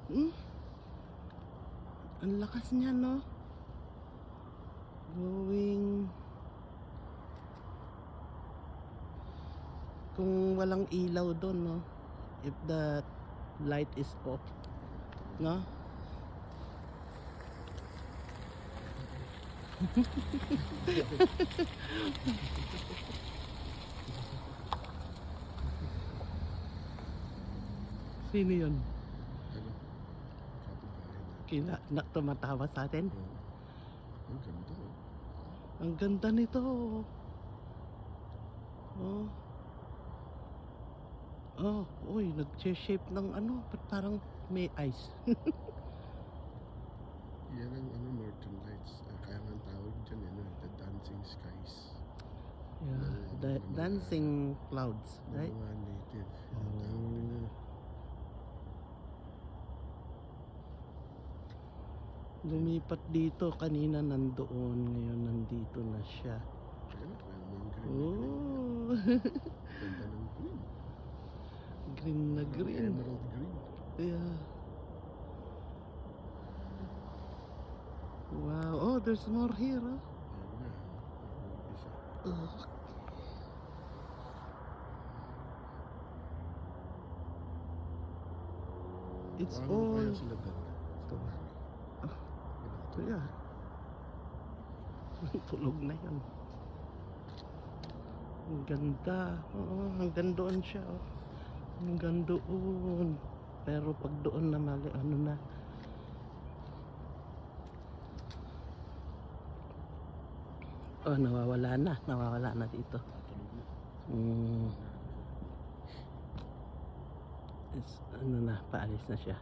Hmm? Ang lakas niya, no? Going. Kung walang ilaw doon, no? If the light is off, no? Sino yun? Ano? Kapitbahay na. Kina tumatawa sa atin? Ang ganda, oh. Ang ganda nito. Oh. Oh, uy, nag-shape ng ano, parang may ice. Yan ang ano, Northern Lights. Kaya nga ang tawag dyan, the dancing skies. Yeah, the dancing clouds, right? Ng mga native. Oh. Lumipat dito, kanina nandoon, ngayon nandito na siya. Kaya naman green. Oh. Ganda ng green. Green na green. Emerald green. Yeah. Wow. Oh, there's more here. Oh. Ayan na. Isa. It's Paano all. kaya sila ganda? Ito. Ito yeah. Tulog na yan. Ang ganda. Oo, hanggang doon siya. Oh. Hanggang doon. Pero pag doon na mali, ano na. Oh, nawawala na. Nawawala na dito. Ano na, paalis na siya.